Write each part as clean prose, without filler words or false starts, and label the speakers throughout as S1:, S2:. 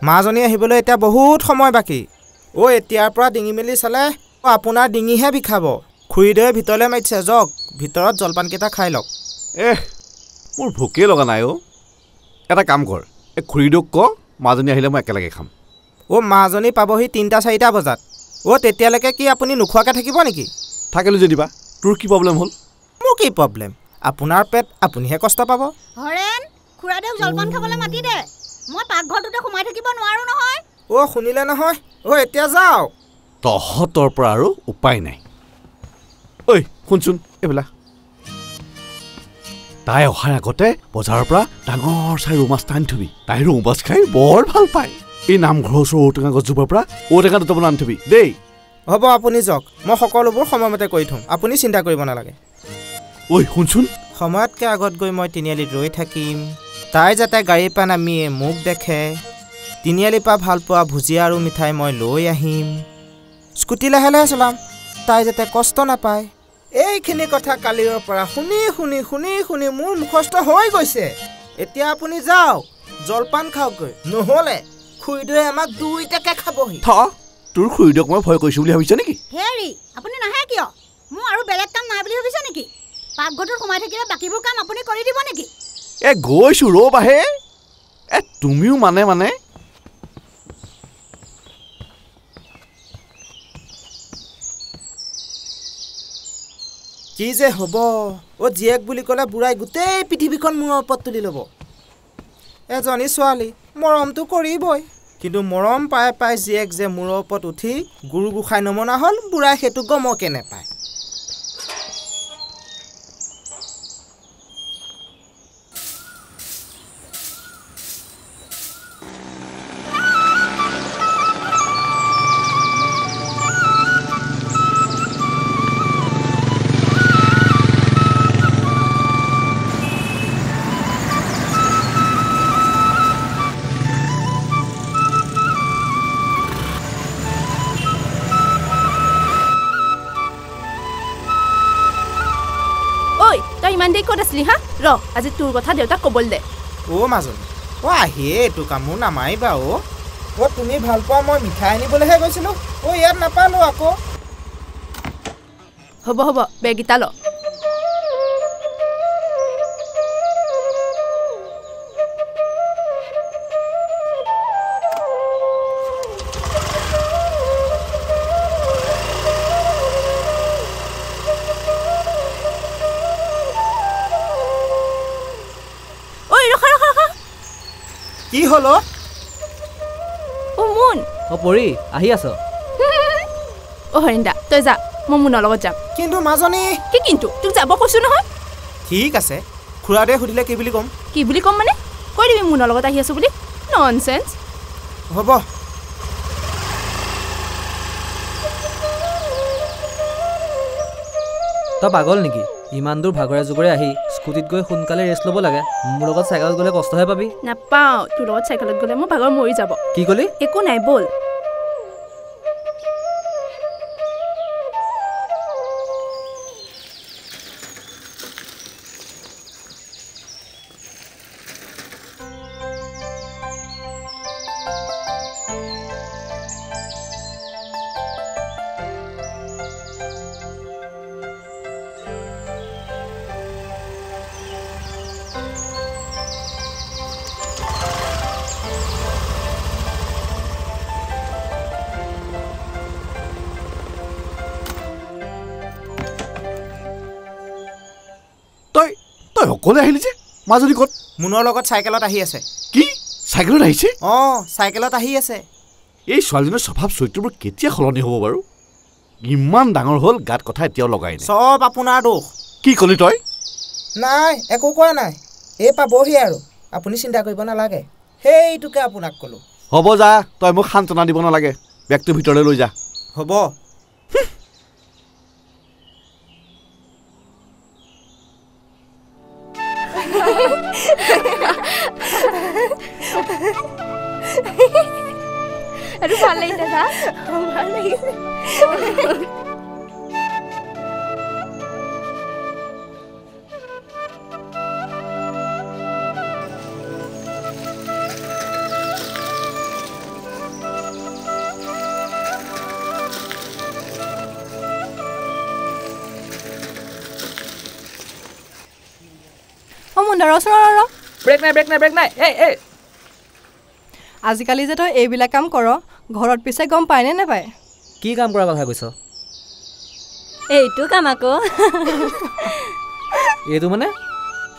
S1: মাজনী আহিবলৈ এতিয়া বহুত সময় বাকী এতিয়াৰ পৰা ডিঙি মেলি চালে আপোনাৰ ডিঙিহে বিষাব খুৰীদেৱে ভিতৰলৈ মাতিছে যাওক ভিতৰত জলপানকেইটা খাই লওক
S2: মোৰ ভোকেই লগা নাই এটা কাম কৰ খুৰীদেউক ক মাজনী আহিলে মই একেলগে খাম
S1: মাজনী পাবহি ৩-৪টা বজাত তেতিয়ালৈকে কি আপুনি নোখোৱাকৈ থাকিব নেকি
S2: থাকিলোঁ যেনিবা তোৰ কি প্ৰব্লেম হ'ল
S1: মোৰ কি প্ৰব্লেম আপোনাৰ পেট আপুনিহে কষ্ট পাব
S3: হৰেণ খুৰাদেউক জলপান খাবলৈ মাতি দে মই পাকঘৰটোতে সোমাই থাকিব নোৱাৰো নহয়
S1: শুনিলে নহয় এতিয়া যাও
S2: তহঁতৰ পৰা আৰু উপায় নাই শুনচোন এইবেলা তাই অহাৰ আগতে বজাৰৰ পৰা ডাঙৰ চাই ৰৌ মাছ আনি থবি তাই ৰৌ মাছ খাই বৰ ভাল পায় এই নামঘৰৰ ওচৰৰ ঔটেঙা গছজোপাৰ পৰা ঔটেঙা দুটামান আনি থবি দেই
S1: হ'ব আপুনি যাওক মই সকলোবোৰ সময়মতে কৰি থ'ম আপুনি চিন্তা কৰিব নালাগে
S2: শুনচোন
S1: সময়তকৈ আগত গৈ মই তিনিআলিত ৰৈ থাকিম তাই যাতে গাড়ীৰ পৰা নামিয়ে মোক দেখে তিনিআলিৰ পৰা ভাল পোৱা ভুজিয়া আৰু মিঠাই মই লৈ আহিম স্কুটি লাহে লাহে চলাম তাই যাতে কষ্ট নাপায় এইখিনি কথা কালিৰ পৰা শুনি শুনি শুনি শুনি মোৰ মুখস্থ হৈ গৈছে এতিয়া আপুনি যাওক জলপান খাওকগৈ নহ'লে খুৰীদেৱে আমাক দুইটাকে খাবহি
S2: তোৰ খুৰীদেউক মই ভয় কৰিছোঁ বুলি ভাবিছ নেকি
S3: হেৰি আপুনি নাহে কিয় মোৰ আৰু বেলেগ কাম নাই বুলি ভাবিছে নেকি পাকঘৰটোত সোমাই থাকিলে বাকীবোৰ কাম আপুনি কৰি দিব নেকি
S2: গৈছোঁ ৰ'বাহে তুমিও মানে
S1: কি যে হ'ব জীয়েক বুলি ক'লে বুঢ়াই গোটেই পৃথিৱীখন মূৰৰ ওপৰত তুলি ল'ব এজনী ছোৱালী মৰমটো কৰিবই কিন্তু মৰম পাই পাই জীয়েক যে মূৰৰ ওপৰত উঠি গুৰু গোসাঁই নমনা হ'ল বুঢ়াই সেইটো গমকে নেপায়
S4: ইমান দেৰি ক'ত আছিলি আজি তোৰ কথা দেউতাক ক'বলৈ দে
S1: মাজনী আহিয়ে এইটো কামো নামাৰিবা তুমি ভাল পোৱা মই মিঠাই আনিবলৈহে গৈছিলোঁ ইয়াত নাপালোঁ আকৌ
S4: হ'ব বেগকেইটা ল
S1: কি হলো
S4: মুন
S5: পৰি আহি আছ
S4: হৰিন্দা তই যা মই মুনৰ লগত যাম
S1: কিন্তু মাজনী
S4: কি কিন্তু তোক যাব কৈছো নহয়
S1: ঠিক আছে খুৰাদেৱে সুধিলে কি বুলি ক'ম
S4: মানে কৈ দিবি মুনৰ লগত আহি আছো বুলি ননসেন্স
S1: হ'ব
S5: তই পাগল নেকি ইমান দূৰ ভাগৰে জুগৰে আহি স্কুটিত গৈ সোনকালে ৰেষ্ট ল'ব লাগে মোৰ লগত চাইকেলত গ'লে কষ্টহে পাবি
S4: নাপাওঁ তোৰ লগত চাইকেলত গ'লে মোৰ ভাগৰ মৰি যাব
S5: কি ক'লি
S4: একো নাই ব'ল
S2: তই অকলে আহিলি যে মাজনী ক'ত
S1: মুনৰ লগত চাইকেলত আহি আছে
S2: কি চাইকেলত আহিছে
S1: চাইকেলত আহি আছে
S2: এই ছোৱালীজনীৰ স্বভাৱ চৰিত্ৰবোৰ কেতিয়া সলনি হ'ব বাৰু ইমান ডাঙৰ হ'ল গাত কথা এতিয়াও লগাই নাই
S1: চব আপোনাৰ দোষ
S2: কি ক'লি তই
S1: নাই একো কোৱা নাই এই পাবহি আৰু আপুনি চিন্তা কৰিব নালাগে সেইটোকে আপোনাক ক'লোঁ
S2: হ'ব যা তই মোক সান্তনা দিব নালাগে বেগটো ভিতৰলৈ লৈ যা
S1: হ'ব
S4: আৰু ভাল লাগিছে যা ভাল লাগিছে
S6: সুন্দৰ ৰ
S5: ব্ৰেক নাই এই
S6: আজিকালি যে তই এইবিলাক কাম কৰ ঘৰত পিছে গম পায়নে নাপায়
S5: কি কাম কৰাৰ কথা কৈছ
S3: এইটো কাম আকৌ
S5: এইটো মানে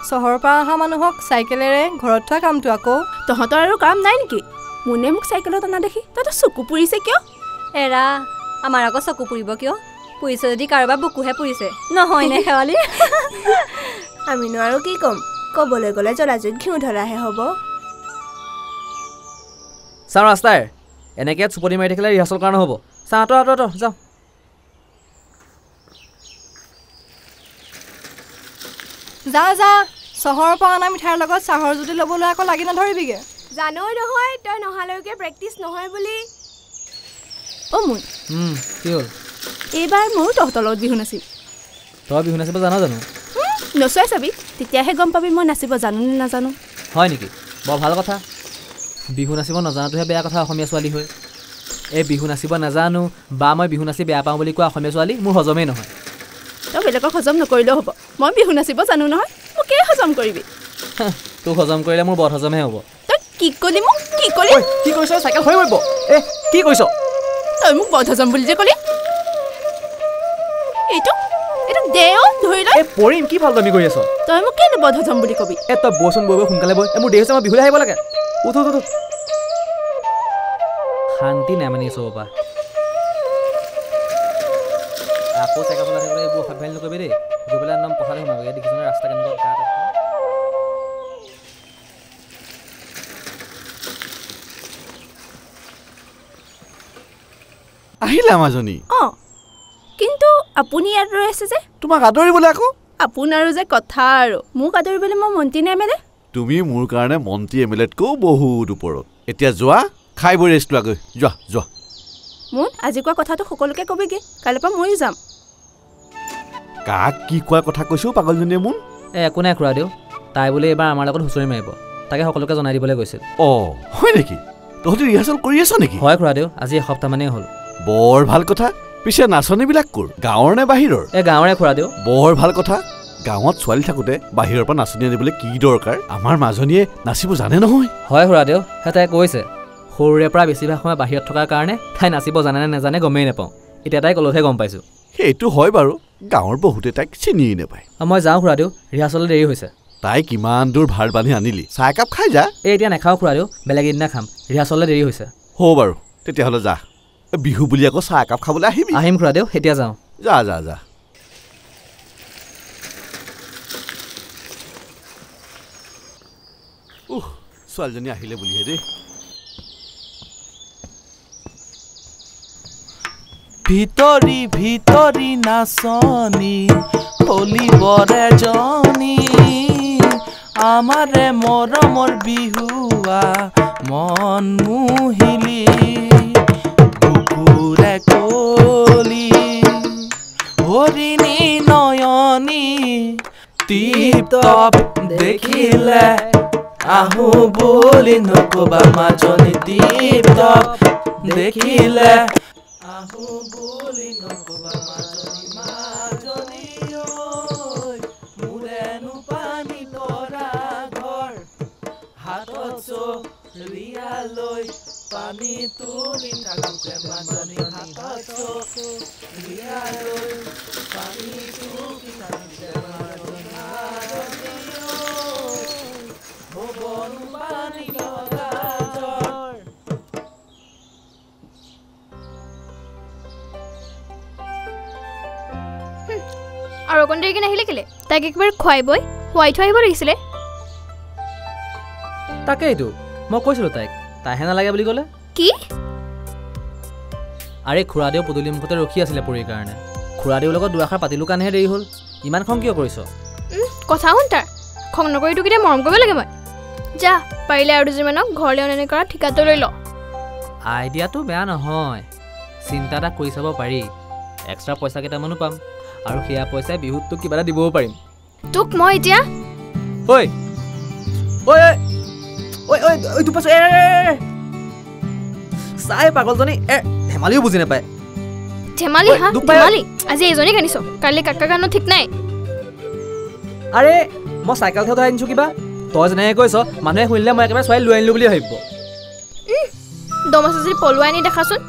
S6: চহৰৰ পৰা অহা মানুহক চাইকেলেৰে ঘৰত থোৱা কামটো আকৌ
S4: তহঁতৰ আৰু কাম নাই নেকি মোনে মোক চাইকেলত অনা দেখি তহঁতৰ চকু পুৰিছে কিয়
S3: এৰা আমাৰ আকৌ চকু পুৰিব কিয় পুৰিছে যদি কাৰোবাৰ বুকুহে পুৰিছে নহয় নে শেৱালি
S4: আমিনো আৰু কি ক'ম ক'বলৈ গ'লে জলাজুইত ঘিউ ধৰাহে হ'ব
S5: চাওঁ ৰাস্তাৰ এনেকৈ চুপতি মাৰি থাকিলে ৰিহাৰ্চেল কৰা নহ'ব চাওঁ যাওঁ
S6: যা চহৰৰ পৰা অনা মিঠাইৰ লগত চাহৰ জুতি ল'বলৈ আকৌ লাগি নধৰিবিগে
S4: জানই নহয় তই নহালৈকে প্ৰেক্টিচ নহয় বুলি
S3: অ' মোৰ
S5: কি হ'ল
S3: এইবাৰ মোৰো তহঁতৰ লগত বিহু নাছিল
S5: তই বিহু নাচিব জানো
S3: নচুৱাই চাবি তেতিয়াহে গম পাবি মই নাচিব জানো নে নাজানো
S5: হয় নেকি বৰ ভাল কথা বিহু নাচিব নজনাটোহে বেয়া কথা অসমীয়া ছোৱালী হৈ এই বিহু নাচিব নাজানো বা মই বিহু নাচি বেয়া পাওঁ বুলি কোৱা অসমীয়া ছোৱালী মোৰ হজমেই নহয়
S3: তই বেলেগক হজম নকৰিলেও হ'ব মই বিহু নাচিব জানো নহয় মোকেই হজম কৰিবি
S5: তোক হজম কৰিলে মোৰ বদ হজমহে হ'ব
S3: তই কি ক'লি মোক কি ক'লি
S5: কি কৰিছ চাইকেল হৈ পৰিব কি কৰিছ
S3: তই মোক বদ হজম বুলি যে ক'লি এইটো দেও ধৰি লৈ
S5: পৰিম কি ভাল তুমি কৰি আছ
S3: তই মোক কেনে বদ হজম বুলি ক'বি
S5: তই বচোন বৈ সোনকালে বৈ মোৰ দেহ হৈছে মই বিহুলৈ আহিব লাগে উঠ শান্তি নাই মানে চবৰ পৰা আকৌ চাইকেল চলাই থাকিবলৈ এইবোৰ অসাধ্য নকৰিবি দেই গৈ পেলাই একদম পথাৰতে সোমাবগৈ দেখিছ ৰাস্তা কেনেকুৱা গাত
S2: আহিলা মাজনী
S3: অঁ কিন্তু আপুনি ইয়াত ৰৈ আছে যে
S2: তোমাক আদৰিবলৈ আকৌ
S3: আপোনাৰো যে কথা আৰু মোক আদৰিবলৈ মই মন্ত্ৰী নে এমেলে
S2: তুমি মোৰ কাৰণে মন্ত্ৰী এমেলেতকৈও বহুত ওপৰত এতিয়া যোৱা খাই বৈ ৰেষ্ট লোৱাগৈ যোৱা
S3: মোন আজি কোৱা কথাটো সকলোকে ক'বিগে কাইলৈৰ পৰা ময়ো যাম
S2: কাক কি কোৱাৰ কথা কৈছো পাগলজনীয়ে মোন
S5: একো নাই খুৰা দিওঁ তাই বোলে এইবাৰ আমাৰ লগত হুঁচৰি মাৰিব তাকে সকলোকে জনাই দিবলৈ গৈছিল
S2: হয় নেকি তহঁতি ৰিহাৰ্চেল কৰি আছ নেকি
S5: হয় খুৰা দিওঁ আজি এসপ্তাহমানেই হ'ল
S2: বৰ ভাল কথা পিছে নাচনীবিলাক ক'ৰ গাঁৱৰ নে বাহিৰৰ
S5: গাঁৱৰে খুৰা দিওঁ
S2: বৰ ভাল কথা গাঁৱত ছোৱালী থাকোঁতে বাহিৰৰ পৰা নাচনী আনিবলৈ কি দৰকাৰ আমাৰ মাজনীয়ে নাচিব জানে নহয়
S5: হয় খুৰা দিওঁ তাই কৈছে সৰুৰে পৰা বেছিভাগ সময় বাহিৰত থকাৰ কাৰণে তাই নাচিব জানে নে নাজানে গমেই নাপাওঁ এতিয়া তাই কলতহে গম পাইছোঁ
S2: সেইটো হয় বাৰু গাঁৱৰ বহুতে তাইক চিনিয়েই নাপায়
S5: মই যাওঁ খুৰা দিওঁ ৰিহাৰ্চেল দেৰি হৈছে
S2: তাই কিমান দূৰ ভাৰ বান্ধি আনিলি চাহ একাপ খাই যা
S5: এতিয়া নাখাওঁ খুৰা দিওঁ বেলেগ এদিনা খাম ৰিহাৰ্চেললৈ দেৰি হৈছে
S2: হ'ব বাৰু তেতিয়াহ'লে যা বিহু বুলি আকৌ চাহ একাপ খাবলৈ আহিবি
S5: আহিম খুৰা দিওঁ এতিয়া যাওঁ
S2: যা ছোৱালীজনী আহিলে বুলিহে দেই
S7: ভিতৰি নাচনী ফলিবৰে জনী আমাৰে মৰমৰ বিহুৱা মন মুহিলি বুকুৰে কলি হৰিণী নয়নী টিপ টপ দেখিলে আহো বুলি নকবা মাজনী টিপ টপ দেখিলে আহো বুলি নকবা মাজনী মোৰেনো পানী পৰা ঘৰ হাতত চৰিয়া লৈ পানী তুলি থাকোতে মাজনী হাতত চৰিয়া লৈ পানী তুলি থাকোতে মাজনী হ'বনো পানী পৰা ঘৰ
S8: আৰু অকণ দেৰিকৈ নাহিলে কেলে তাইক একেবাৰে খুৱাই বৈ শুৱাই থৈ আহিব লাগিছিলে
S5: তাকেইতো মই কৈছিলোঁ তাইহে নালাগে বুলি ক'লে
S8: কি
S5: আৰে খুৰাদেউ পদূলি মুখতে ৰখি আছিলে পৰীৰ কাৰণে খুৰাদেউৰ লগত দুআষাৰ পাতিলোঁ কাৰণেহে দেৰি হ'ল ইমান খং কিয় কৰিছ
S8: কথা শুন তাৰ খং নকৰি তোক এতিয়া মৰম কৰিব লাগে মই যা পাৰিলে আৰু দুজনমানক ঘৰলৈ অনা কৰা ঠিকাটো লৈ ল
S5: আইডিয়াটো বেয়া নহয় চিন্তা এটা কৰি চাব পাৰি এক্সট্ৰা পইচা কেইটামানো পাম আৰু সেয়া পইচাই বিহুত তোক কিবা এটা দিবও পাৰিম
S8: তোক মই এতিয়া
S5: চাই পাগলজনী ধেমালিও বুজি নাপায়
S8: ধেমালি আজি এইজনী কান্দিছ কালি কাকা গানো ঠিক নাই
S5: আৰে মই চাইকেলহে ধৰাই আনিছোঁ কিবা তই যেনেকৈ কৈছ মানুহে শুনিলে মই একেবাৰে ছোৱালী লৈ আনিলোঁ বুলি ভাবিব
S8: দম আছে যদি পলুৱাই আনি দেখাচোন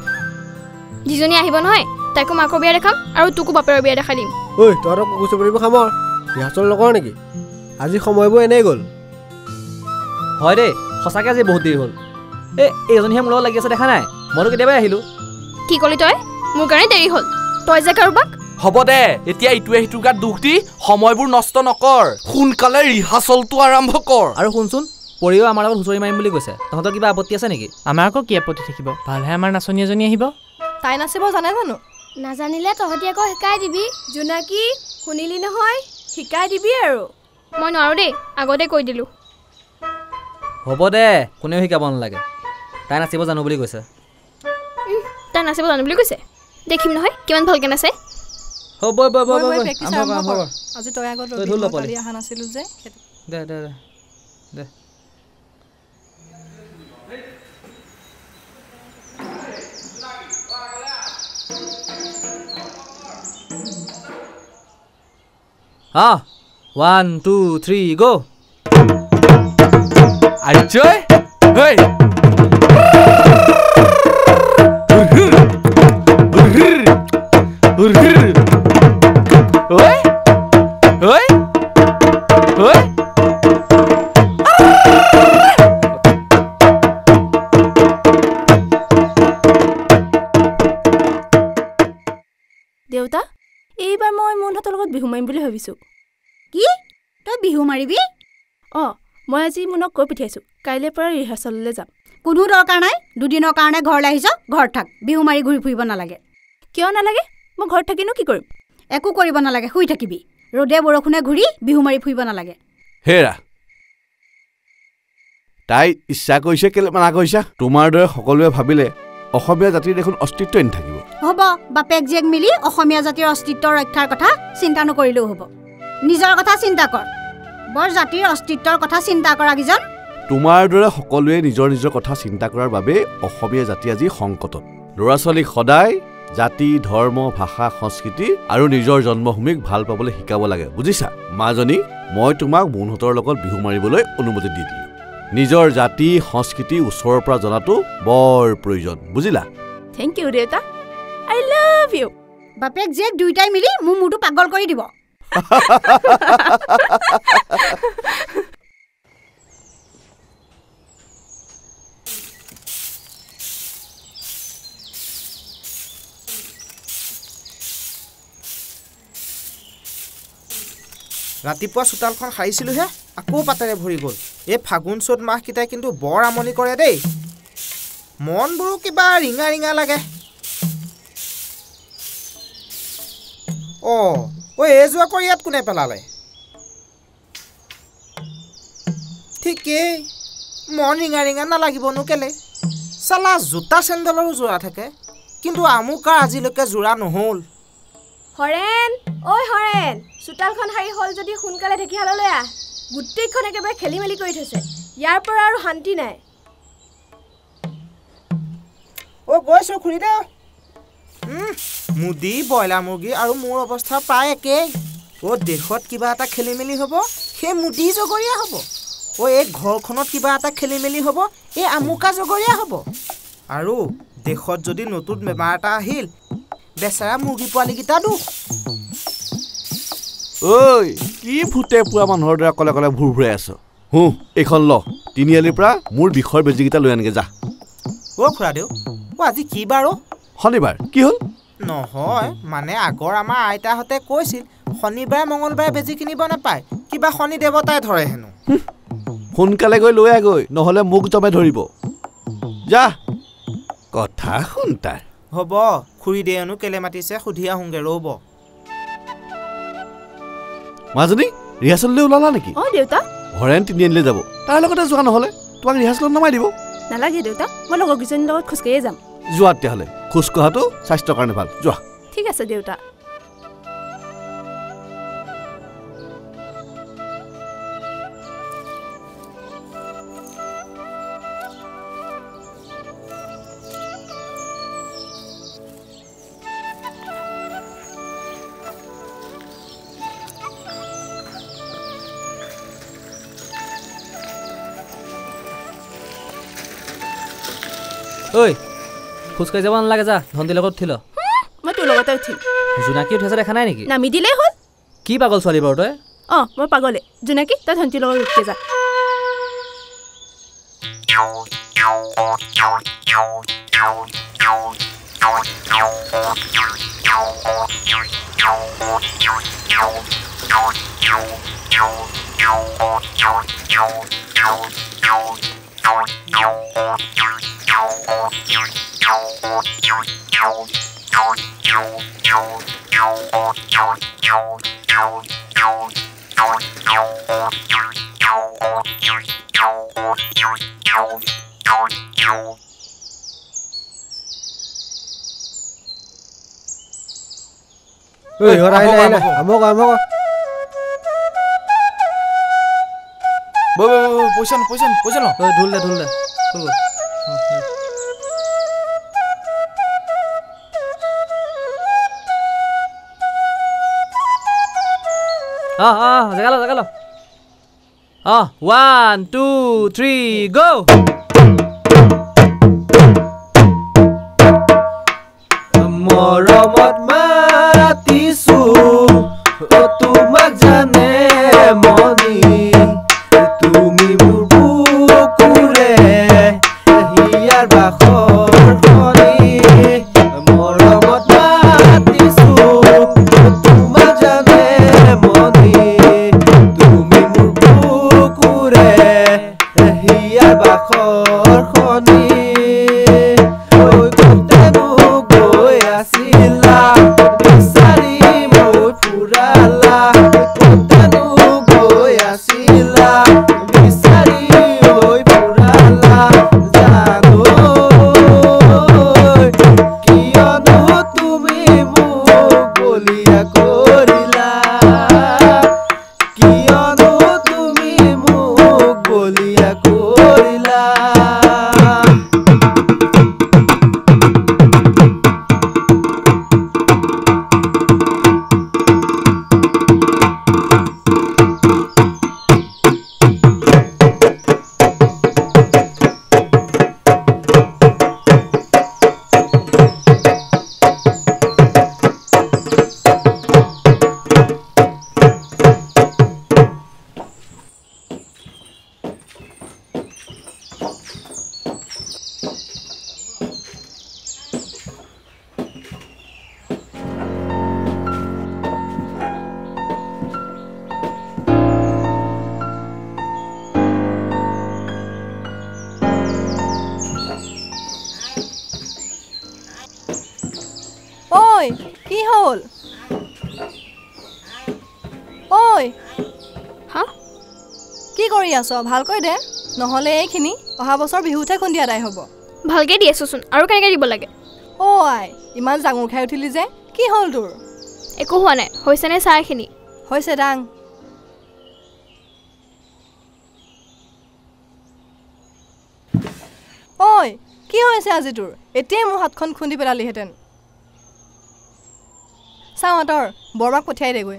S8: যিজনী আহিব নহয় তাইকো মাকৰ বিয়া দেখাম আৰু তোকো বাপেৰৰ বিয়া দেখাই দিম
S9: ঐ তহঁতক কুকুৰ পৰিব খামৰ ৰিহাৰ্চল নকৰ নেকি আজি সময়বোৰ এনেই গ'ল
S5: হয় দেই সঁচাকৈ আজি বহুত দেৰি হ'ল এইজনীহে মোৰ লগত লাগি আছে দেখা নাই মইতো কেতিয়াবাই আহিলোঁ
S8: কি ক'লি তই মোৰ কাৰণে দেৰি হ'ল তই যে কাৰোবাক
S7: হ'ব দে এতিয়া ইটোৱে সিটোৰ গাত দুখ দি সময়বোৰ নষ্ট নকৰ সোনকালে ৰিহাৰ্চলটো আৰম্ভ কৰ
S5: আৰু শুনচোন পৰিও আমাৰ লগত হুঁচৰি মাৰিম বুলি কৈছে তহঁতৰ কিবা আপত্তি আছে নেকি
S10: আমাৰ আকৌ কি আপত্তি থাকিব ভালহে আমাৰ নাচনী এজনী আহিব
S6: তাই নাচিব জানে জানো
S8: নাজানিলে তহঁতি আকৌ শিকাই দিবি
S4: জোনাকী শুনিলি নহয় শিকাই দিবি আৰু
S8: মই নোৱাৰোঁ দেই আগতে কৈ দিলোঁ
S5: হ'ব দে কোনেও শিকাব নালাগে তাই নাচিব জানো বুলি কৈছে
S8: তাই নাচিব জানো বুলি কৈছে দেখিম নহয় কিমান ভালকৈ নাচে
S5: হ'ব
S6: আজি তই আগত অহা নাছিলোঁ যে
S5: দে দে দে One, 2, 3, go!
S7: Ajoy! Hey! Oi! Oi! Oi!
S4: দেউতা এইবাৰ মই মোনহঁতৰ লগত বিহু মাৰিম বুলি ভাবিছোঁ
S3: কি তই বিহু মাৰিবি
S4: অঁ মই আজি মোনক কৈ পঠিয়াইছোঁ কাইলৈৰ পৰা ৰিহাৰ্চললৈ যাম
S3: কোনো দৰকাৰ নাই দুদিনৰ কাৰণে ঘৰলৈ আহিছ ঘৰত থাক বিহু মাৰি ঘূৰি ফুৰিব নালাগে
S4: কিয় নালাগে মই ঘৰত থাকিনো কি কৰিম
S3: একো কৰিব নালাগে শুই থাকিবি ৰ'দে বৰষুণে ঘূৰি বিহু মাৰি ফুৰিব নালাগে
S2: হেৰা তাই ইচ্ছা কৰিছে কেলে মানা কৰিছা তোমাৰ দৰে সকলোৱে ভাবিলে অসমীয়া জাতিৰ দেখোন অস্তিত্বই নাথাকিব
S3: হ'ব বাপেক জীয়েক মিলি অসমীয়া জাতিৰ অস্তিত্ব ৰক্ষাৰ কথা চিন্তা নকৰিলেও হ'ব নিজৰ কথা চিন্তা কৰ বৰ জাতিৰ অস্তিত্বৰ কথা চিন্তা কৰা কিজন
S2: তোমাৰ দৰে সকলোৱে নিজৰ নিজৰ কথা চিন্তা কৰাৰ বাবে অসমীয়া জাতি আজি সংকটত ল'ৰা ছোৱালীক সদায় জাতি ধৰ্ম ভাষা সংস্কৃতি আৰু নিজৰ জন্মভূমিক ভাল পাবলৈ শিকাব লাগে বুজিছা মাজনী মই তোমাক মোনহঁতৰ লগত বিহু মাৰিবলৈ অনুমতি দি দিলোঁ নিজৰ জাতি সংস্কৃতি ওচৰৰ পৰা জনাটো বৰ প্ৰয়োজন বুজিলা
S4: থেংক ইউ দেউতা আই লাভ ইউ
S3: বাপেক জীয়েক দুইটাই মিলি মোৰ মূৰটো পাগল কৰি দিব
S1: ৰাতিপুৱা চোতালখন সাৰিছিলোঁহে আকৌ পাতেৰে ভৰি গ'ল এই ফাগুন চ'ত মাহকেইটাই কিন্তু বৰ আমনি কৰে দেই মনবোৰো কিবা ৰিঙা ৰিঙা লাগে এইযোৱা কৰি ইয়াত কোনে পেলালে ঠিকেই মন ৰিঙা ৰিঙা নালাগিবনো কেলে চালা জোতা চেণ্ডেলৰো যোৰা থাকে কিন্তু আমুকাৰ আজিলৈকে যোৰা নহ'ল
S4: হৰেণ ঐ হৰেণ চোতালখন সাৰি হ'ল যদি সোনকালে ঢেকীয়াললৈ আহ গোটেইখন একেবাৰে খেলি মেলি কৰি থৈছে ইয়াৰ পৰা আৰু শান্তি নাই
S1: গৈছোঁ খুৰী দে মুদি ব্ৰইলাৰ মুৰ্গী আৰু মোৰ অৱস্থা প্ৰায় একেই দেশত কিবা এটা খেলি মেলি হ'ব সেই মুদি জগৰীয়া হ'ব এই ঘৰখনত কিবা এটা খেলি মেলি হ'ব এই আমুকা জগৰীয়া হ'ব আৰু দেশত যদি নতুন বেমাৰ এটা আহিল বেচেৰা মুৰ্গী পোৱালীকেইটা দুখ
S2: ঐ কি ভূতে পুৰা মানুহৰ দৰে অকলে অকলে ভুৰ ভুৰাই আছ এইখন ল তিনিআলিৰ পৰা মোৰ বিষৰ বেজীকেইটা লৈ আনগে যা
S1: খুৰাদেউ আজি কি বাৰ
S2: শনিবাৰ কি হ'ল
S1: নহয় মানে আগৰ আমাৰ আইতাহঁতে কৈছিল শনিবাৰে মঙলবাৰে বেজী কিনিব নাপায় কিবা শনি দেৱতাই ধৰে হেনো
S2: সোনকালে গৈ লৈ আহগৈ নহ'লে মোক জমে ধৰিব যা কথা শুন তাৰ
S1: হ'ব খুৰী দেউনো কেলে মাতিছে সুধি আহোঁগে ৰ'ব
S2: মাজনী ৰিহাৰ্চললৈ ওলালা নেকি
S4: দেউতা
S2: হৰেণ তিনিআলিলৈ যাব তাৰ লগতে যোৱা নহ'লে তোমাক ৰিহাৰ্চলত নমাই দিব
S4: নালাগে দেউতা মই লগৰ কেইজনীৰ লগত খোজকাঢ়িয়ে যাম
S2: যোৱা তেতিয়াহ'লে খোজ কঢ়াটো স্বাস্থ্যৰ কাৰণে ভাল যোৱা
S4: ঠিক আছে দেউতা
S5: ঐ খোজকাঢ়ি যাব নালাগে যা ধন্দিৰ লগত উঠি ল
S11: মই তোৰ লগতে উঠিম
S5: জোনাকী উঠি আছে দেখা নাই নেকি
S11: নামি দিলেই হ'ল
S5: কি পাগল ছোৱালী বাৰু তই
S11: অঁ মই পাগলে জোনাকী তই ধন্তিৰ লগত উঠি যা
S9: ঐ ইহঁত আহিলে আমক
S7: পইচা ন
S5: ঢোল দে ঢোল গ'ল জেগা ল 1 2 3 গো
S12: মৰমত মাতিছো তোমাক জানে মনি তুমি মোৰ বুকুৰে হিয়াৰ বাখৰ খনি মৰমত মাতিছো তোমাক জানে মনি তুমি মোৰ বুকুৰে হিয়াৰ বাখৰ খনি
S6: ঐ কি হ'ল ঐ
S8: হা
S6: কি কৰি আছ ভালকৈ দে নহ'লে এইখিনি অহা বছৰ বিহুতে খুন্দি আদায় হ'ব
S8: ভালকৈ দি আছোচোন আৰু কেনেকৈ দিব লাগে
S6: আই ইমান জাঙুৰ খাই উঠিলি যে কি হ'ল তোৰ
S8: একো হোৱা নাই হৈছেনে চাহ এইখিনি
S6: হৈছে দাং ঐ কি হৈছে আজি তোৰ এতিয়াই মোৰ হাতখন খুন্দি পেলালিহেঁতেন চাওঁতৰ বৰমাক পঠিয়াই দেগৈ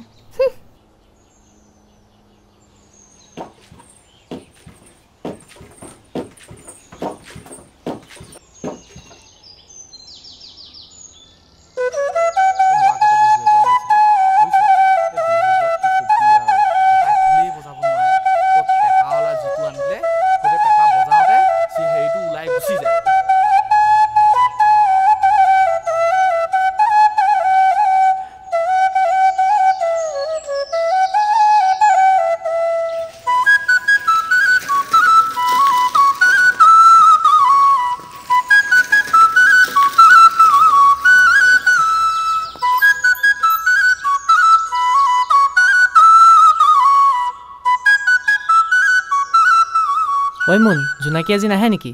S5: ঐ মুন জোনাকী আজি নাহে নেকি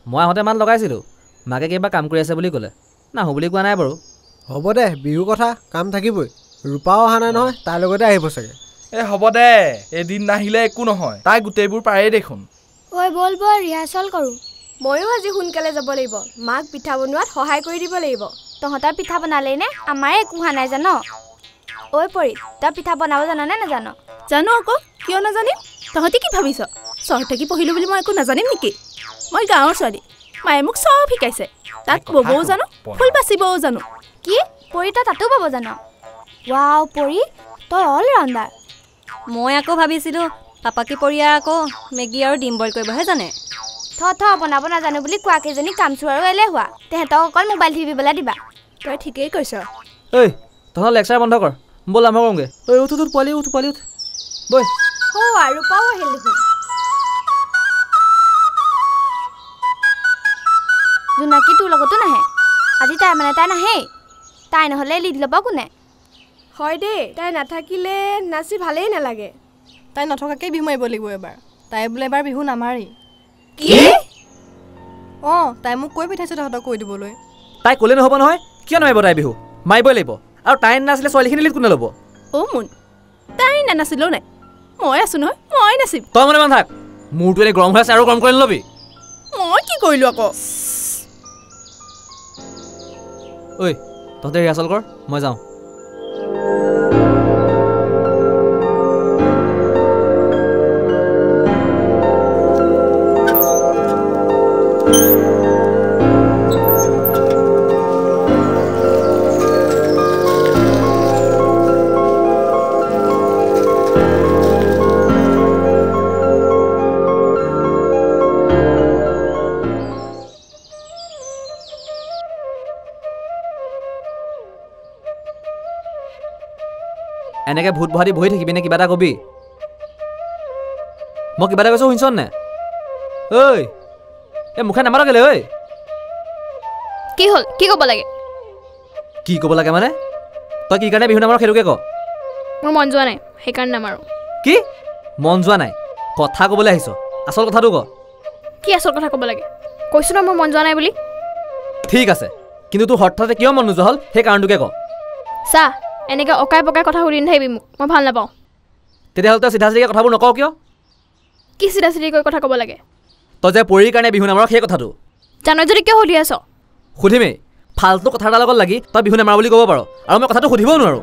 S5: মই আহোঁতে মান লগাইছিলোঁ মাকে কিবা কাম কৰি আছে বুলি ক'লে নাহোঁ বুলি কোৱা নাই বাৰু
S9: হ'ব দে বিহুৰ কথা কাম থাকিবই ৰূপাও অহা নাই নহয় তাইৰ লগতে আহিব চাগে
S7: হ'ব দে এদিন নাহিলে একো নহয় তাই গোটেইবোৰ পাৰেই দেখোন
S8: ঐ বল ৰিহাৰ্চেল কৰোঁ
S4: ময়ো আজি সোনকালে যাব লাগিব মাক পিঠা বনোৱাত সহায় কৰি দিব লাগিব
S8: তহঁতৰ পিঠা বনালেই নে আমাৰে একো হোৱা নাই জান ঐ পৰি তই পিঠা বনাব জাননে নাজান
S11: জানো আকৌ কিয় নাজানিম তহঁতি কি ভাবিছ চহৰত থাকি পঢ়িলোঁ বুলি মই একো নাজানিম নেকি মই গাঁৱৰ ছোৱালী মায়ে মোক চব শিকাইছে তাত ববও জানো ফুল বাচিবও জানো
S8: কি পৰি তই তাতো পাব জানো ৱাও পৰি তই অল ৰাউণ্ডাৰ
S13: মই আকৌ ভাবিছিলোঁ পাপাকী পৰিয়াৰ আকৌ মেগী আৰু ডিম বইল কৰিবহে জানে
S8: থ বনাব নাজানো বুলি কোৱা কেইজনী কামচোৰ আৰু এলেহুৱা তেহেঁতক অকল মোবাইল টিপিবলৈ দিবা
S11: তই ঠিকেই কৈছ
S5: ঐ তহঁতৰ লেকচাৰ বন্ধ কৰ ব'ল আমাৰ কওঁগৈ ঐ উঠ পোৱালি উঠ বৈ
S4: আৰু পাও আহিল দেখোন
S8: জোনাকী তোৰ লগতো নাহে আজি তাই নাহেই তাই নহ'লে লিড ল'ব কোনে
S4: হয় দেই তাই নাথাকিলে নাচি ভালেই নালাগে
S6: তাই নথকাকৈ বিহু মাৰিব লাগিব এবাৰ তাই বোলে এবাৰ বিহু নামাৰি
S4: কি
S6: অঁ তাই মোক কৈ পঠাইছে তহঁতক কৈ দিবলৈ
S5: তাই ক'লে নহ'ব নহয় কিয় নামাৰিব তাই বিহু মাৰিবই লাগিব আৰু তাই নাছিলে ছোৱালীখিনি লিড কোনে ল'ব
S11: মুন তাই নানাচিলেও নাই মই আছো নহয় মই নাচিম
S5: তই মনে থাক মূৰটো এনেই গৰম হৈ আছে আৰু গৰম কৰি নল'বি
S11: মই কি কৰিলোঁ আকৌ
S5: ঐ তহঁতে ৰিহাৰ্চেল কৰ মই যাওঁ এনেকৈ ভূত বহাদি বহি থাকিবি নে কিবা এটা কবি মই কিবা এটা কৈছোঁ শুনিছ নে ঐ এই মুখে নামাৰ কেলে ঐ
S8: কি হ'ল কি ক'ব লাগে
S5: কি ক'ব লাগে মানে তই কি কাৰণে বিহু নামাৰ সেইটোকে ক
S8: মোৰ মন যোৱা নাই সেইকাৰণে নামাৰো
S5: কি মন যোৱা নাই কথা ক'বলৈ আহিছ আচল কথাটো ক
S8: কি আচল কথা ক'ব লাগে কৈছোঁ ন মোৰ মন যোৱা নাই বুলি
S5: ঠিক আছে কিন্তু তোৰ হঠাতে কিয় মন নোযোৱা হ'ল সেই কাৰণটোকে ক
S8: চা এনেকৈ অকাই পকাই কথা সুধি নাথাকিবি মোক মই ভাল নাপাওঁ
S5: তেতিয়াহ'লে তই চিধা চিধিকৈ কথাবোৰ নকওঁ কিয়
S8: কি চিধা চিধিকৈ কথা ক'ব লাগে
S5: তই যে পৰীৰ কাৰণে বিহু নামাৰ সেই কথাটো
S8: জানো যদি কিয় সুধি আছ
S5: সুধিমেই ফাল্টু কথা এটাৰ লগত লাগি তই বিহু নামাৰ বুলি ক'ব পাৰ আৰু মই কথাটো সুধিবও নোৱাৰোঁ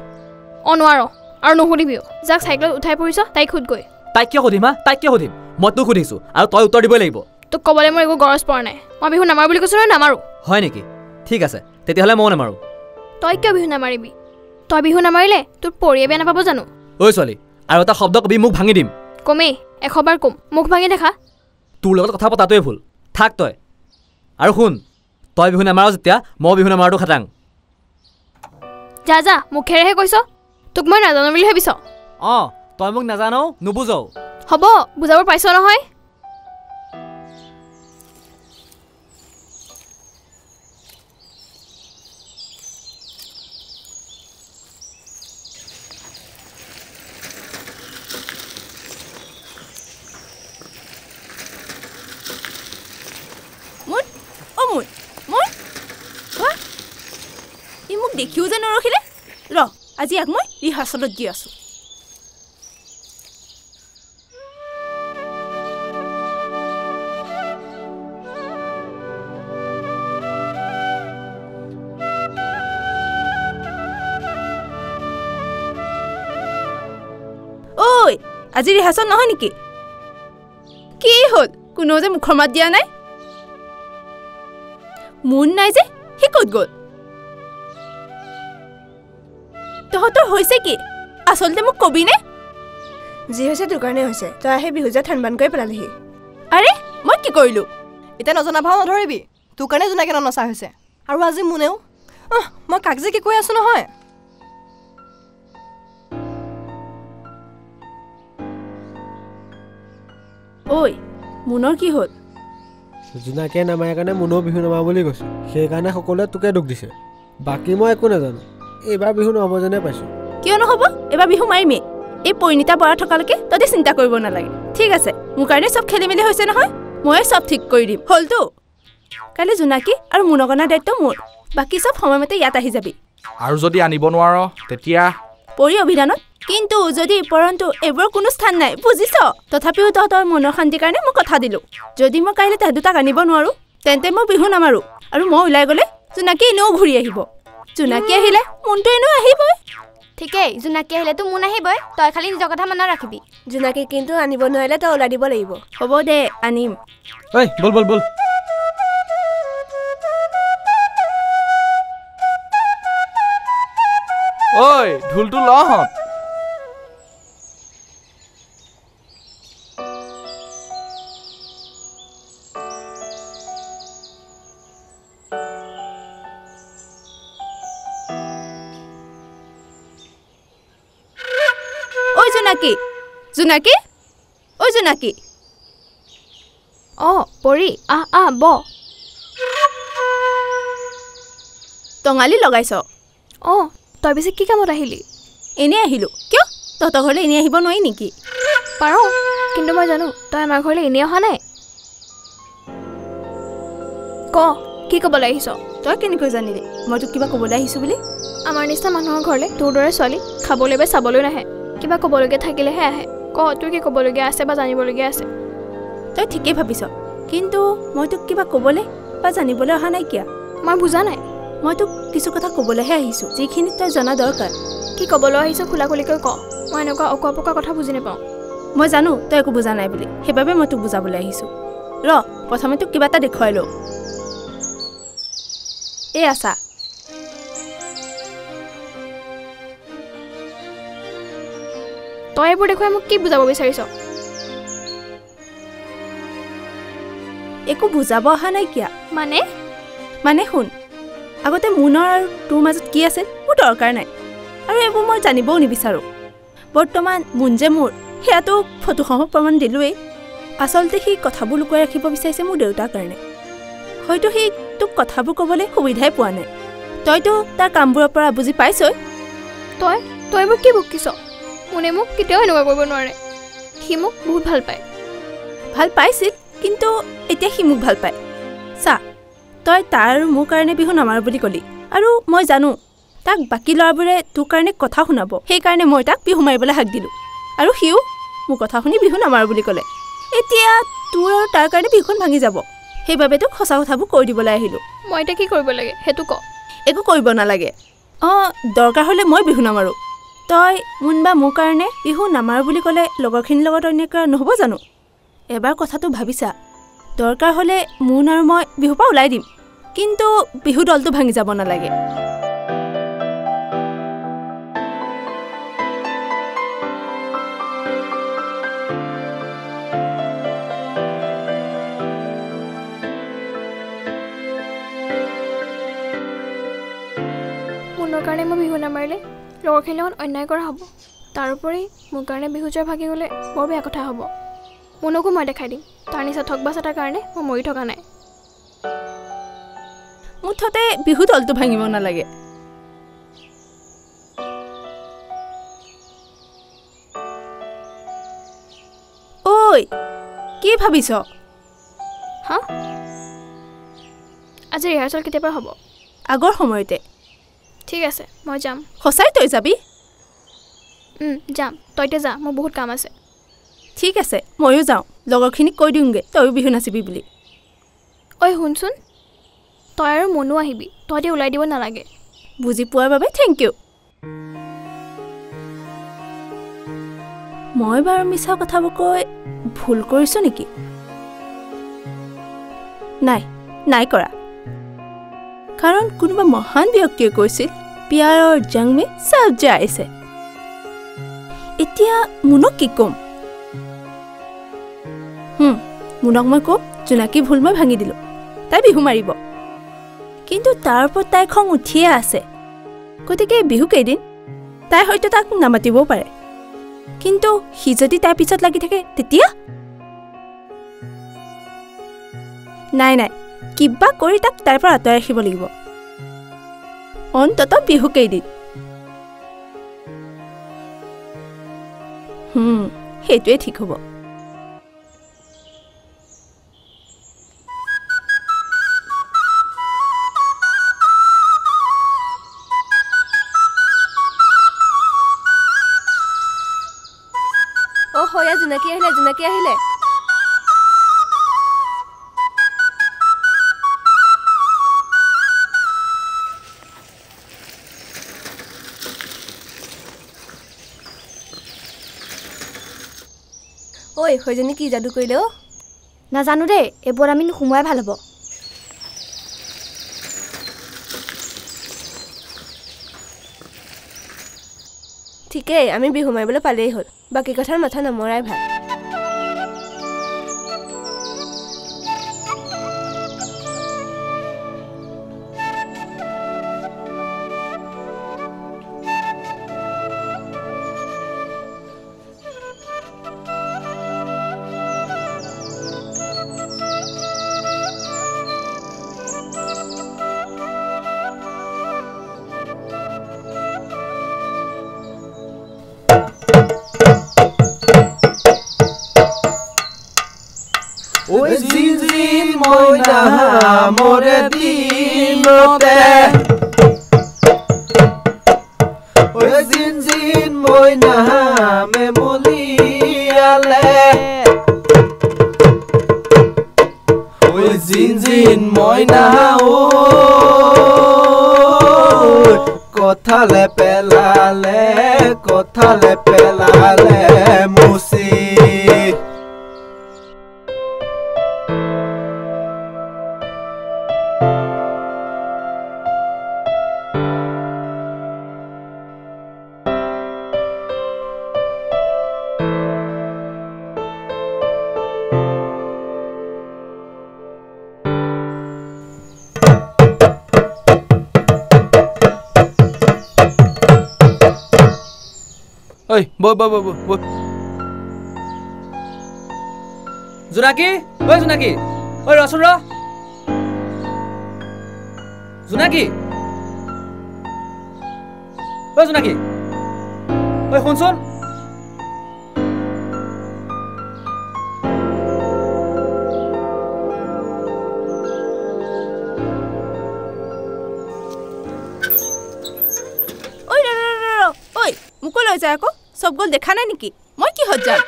S8: অঁ নোৱাৰ আৰু নুসুধিবিও যাক চাইকেলত উঠাই পৰিছ তাইক সুধগৈ
S5: তাইক কিয় সুধিম হা তাইক কিয় সুধিম মই তোক সুধিছোঁ আৰু তই উত্তৰ দিবই লাগিব
S8: তোক ক'বলৈ মোৰ একো গৰজ পৰা নাই মই বিহু নামাৰো বুলি কৈছোঁ নহয় নামাৰো
S5: হয় নেকি ঠিক আছে তেতিয়াহ'লে ময়ো নামাৰোঁ
S8: তই কিয় বিহু নামাৰিবি তই বিহু নামাৰিলে তোৰ পৰিয়ে বেয়া নাপাব জানো
S5: ঐ ছোৱালী আৰু এটা শব্দ কবি মুখ ভাঙি দিম
S8: কমেই 100 বাৰ কম মুখ ভাঙি দেখা
S5: তোৰ লগত কথা পতাটোৱে ভুল থাক তই আৰু শুন তই বিহু নামাৰ যেতিয়া মই বিহু নামাৰটো খাটাং
S8: যা মুখেৰেহে কৈছ তোক মই নাজানো বুলি ভাবিছ
S5: অঁ তই মোক নাজানো নুবুজাও
S8: হ'ব বুজাব পাৰিছ নহয়
S11: মোক দেখিও যে নৰখিলে আজি ইয়াক মই ৰিহাৰ্চেলত দি আছো ঐ আজি ৰিহাৰ্চেল নহয় নেকি কি হ'ল কোনো যে মুখৰ মাত দিয়া নাই মন নাই যে সি ক'ত গ'ল তহঁতৰ হৈছে কি আচলতে মোক কবি নে
S4: যি হৈছে তোৰ কাৰণে হৈছে তই আহি বিহু যে ঠানবান কৰি পেলালিহি
S11: আৰে মই কি কৰিলোঁ এতিয়া নজনা ভাও নধৰিবি তোৰ কাৰণে জোনাকে ননচা হৈছে আৰু আজি মোনেও মই কাক যে কি কৈ আছো নহয় ঐ মোনৰ কি হ'ল
S9: জোনাকে নামাৰে কাৰণে মোনো বিহু নামাৰ বুলি কৈছে সেইকাৰণে সকলোৱে তোকে দুখ দিছে বাকী মই একো নাজানো এইবাৰ বিহু নহ'ব যেনে পাইছোঁ
S11: কিয় নহ'ব এইবাৰ বিহু মাৰিমেই এই পৰিণীতা বৰা থকালৈকে তহঁতে চিন্তা কৰিব নালাগে ঠিক আছে মোৰ কাৰণে চব খেলি মেলি হৈছে নহয় ময়ে চব ঠিক কৰি দিম হ'লতো কালি জোনাকী আৰু মুনগনাৰ দায়িত্ব মোৰ বাকী চব সময়মতে ইয়াত আহি যাবি
S7: আৰু যদি আনিব নোৱাৰ তেতিয়া
S11: পৰি অভিধানত কিন্তু যদি পৰন্তু এইবোৰ কোনো স্থান নাই বুজিছ তথাপিও তহঁতৰ মনৰ শান্তিৰ কাৰণে মই কথা দিলোঁ যদি মই কাইলৈ তাহাঁত দুটাক আনিব নোৱাৰোঁ তেন্তে মই বিহু নামাৰোঁ আৰু মই ওলাই গ'লে জোনাকী এনেও ঘূৰি আহিব জোনাকী আহিলে মোনটো এনেও আহিবই
S8: ঠিকেই জোনাকী আহিলেতো মোন আহিবই তই খালি নিজৰ কথা মনত ৰাখিবি
S4: জোনাকী কিন্তু আনিব নোৱাৰিলে তই ওলাই দিব লাগিব
S11: হ'ব দে আনিম
S5: ঐ বল
S7: ঐ ঢোলটো লহঁত
S11: ঐ জোনাকী জোনাকী ঐ জোনাকী
S8: পৰি ব
S11: টঙালি লগাইছ
S8: তই পিছে কি কামত আহিলি
S11: এনেই আহিলোঁ কিয় তহঁতৰ ঘৰলৈ এনেই আহিব নোৱাৰি নেকি
S8: পাৰ কিন্তু মই জানো তই আমাৰ ঘৰলৈ এনেই অহা নাই কি ক'বলৈ আহিছ
S11: তই কেনেকৈ জানিলি মই তোক কিবা ক'বলৈ আহিছোঁ বুলি
S8: আমাৰ নিচিনা মানুহৰ ঘৰলৈ তোৰ দৰে ছোৱালী খাবলৈ বা চাবলৈ নাহে কিবা ক'বলগীয়া থাকিলেহে আহে তোৰ কি ক'বলগীয়া আছে বা জানিবলগীয়া আছে
S11: তই ঠিকেই ভাবিছ কিন্তু মই তোক কিবা ক'বলৈ বা জানিবলৈ অহা নাই কিয়
S8: মই বুজা নাই
S11: মই তোক কিছু কথা ক'বলৈহে আহিছোঁ যিখিনি তই জনা দৰকাৰ
S8: কি ক'বলৈ আহিছ খোলা খুলিকৈ মই এনেকুৱা অকুৱা পকা কথা বুজি নাপাওঁ
S11: মই জানো তই একো বুজা নাই বুলি সেইবাবে মই তোক বুজাবলৈ আহিছোঁ প্ৰথমে তোক কিবা এটা দেখুৱাই লওঁ এই আছা
S8: তই এইবোৰ দেখুৱাই মোক কি বুজাব বিচাৰিছ
S11: একো বুজাব অহা নাই কিয়
S8: মানে
S11: শুন আগতে মুনৰ আৰু তোৰ মাজত কি আছিল মোৰ দৰকাৰ নাই আৰু এইবোৰ মই জানিবও নিবিচাৰোঁ বৰ্তমান মুন যে মোৰ সেয়াতো ফটোসমূহ প্ৰমাণ দিলোৱেই আচলতে সি কথাবোৰ লুকুৱাই ৰাখিব বিচাৰিছে মোৰ দেউতাৰ কাৰণে হয়তো সি তোক কথাবোৰ ক'বলৈ সুবিধাই পোৱা নাই তইতো তাৰ কামবোৰৰ পৰা বুজি পাইছই
S8: তই এইবোৰ কি বকিছ মুনে মোক কেতিয়াও এনেকুৱা কৰিব নোৱাৰে সি মোক বহুত ভাল
S11: পাইছিল কিন্তু এতিয়া সি মোক ভাল পায় চা তই তাৰ আৰু মোৰ কাৰণে বিহু নামাৰ বুলি ক'লি আৰু মই জানো তাক বাকী ল'ৰাবোৰে তোৰ কাৰণে কথা শুনাব সেইকাৰণে মই তাক বিহু মাৰিবলৈ হাক দিলোঁ আৰু সিও মোৰ কথা শুনি বিহু নামাৰ বুলি ক'লে এতিয়া তোৰ আৰু তাৰ কাৰণে বিহুখন ভাঙি যাব সেইবাবে তোক সঁচা কথাবোৰ কৈ দিবলৈ আহিলোঁ
S8: মই এতিয়া কি কৰিব লাগে সেইটো ক
S11: একো কৰিব নালাগে দৰকাৰ হ'লে মই বিহু নামাৰোঁ তই মুন বা মোৰ কাৰণে বিহু নামাৰ বুলি ক'লে লগৰখিনিৰ লগত অন্যায় নহ'ব জানো এবাৰ কথাটো ভাবিছা দৰকাৰ হ'লে মুন আৰু মই বিহুৰ পৰা ওলাই দিম কিন্তু বিহু দলটো ভাঙি যাব নালাগে
S8: মুনৰ কাৰণে মই বিহু নামাৰিলে লগৰখিনিৰ লগত অন্যায় কৰা হ'ব তাৰোপৰি মোৰ কাৰণে বিহু জয় ভাগি গ'লে বৰ বেয়া কথা হ'ব মুনকো মই দেখাই দিম তাৰ নিচিনা ঠগবাজ এটাৰ কাৰণে মই মৰি থকা নাই
S11: মুঠতে বিহু দলটো ভাঙিব নালাগে ঐ কি ভাবিছ
S8: আজি ৰিহাৰ্চেল কেতিয়াবা হ'ব
S11: আগৰ সময়তে
S8: ঠিক আছে মই যাম
S11: সঁচাই তই যাবি
S8: যাম তই এতিয়া যা মোৰ বহুত কাম আছে
S11: ঠিক আছে ময়ো যাওঁ লগৰখিনিক কৈ দিওঁগৈ তইও বিহু নাচিবি বুলি
S8: ঐ শুনচোন তই আৰু মনো আহিবি তই এতিয়া ওলাই দিব নালাগে
S11: বুজি পোৱাৰ বাবে থেংক ইউ মই বাৰু মিছা কথাবোৰ কৈ ভুল কৰিছোঁ নেকি নাই কৰা কাৰণ কোনোবা মহান ব্যক্তিয়ে কৈছিল প্যাৰ আৰু জং মে সব জায়েছে এতিয়া মুনক কি ক'ম মুনক মই ক'ম জোনাকী ভুল মই ভাঙি দিলোঁ তাই বিহু মাৰিব কিন্তু তাৰ ওপৰত তাই খং উঠিয়ে আছে গতিকে বিহু কেইদিন তাই হয়তো তাক নামাতিবও পাৰে কিন্তু সি যদি তাইৰ পিছত লাগি থাকে তেতিয়া নাই কিবা কৰি তাক তাইৰ পৰা আঁতৰাই ৰাখিব লাগিব অন্ততঃ বিহু কেইদিন সেইটোৱে ঠিক হ'ব
S4: জোনাকী আহিলে ঐ সৈজনী কি যাদু কৰিলে
S8: নাজানো দেই এইবোৰ আমি নোসোমোৱাই ভাল হ'ব
S4: ঠিকেই আমি বিহু মাৰিবলৈ পালেই হ'ল বাকী কথাৰ মাথা নমৰাই ভাল
S12: Oi zin moina more dinote Oi zin moina me moliale Oi zin moina o kothale pelale musi
S5: ঐ বই জোনাকী ঐ জোনাকী ঐ ৰচোন ৰ জোনাকী ঐ জোনাকী ঐ শুনচোন
S11: ঐ মোকো লৈ যায় আকৌ চব গ'ল দেখা নাই নেকি মই কিহত যাম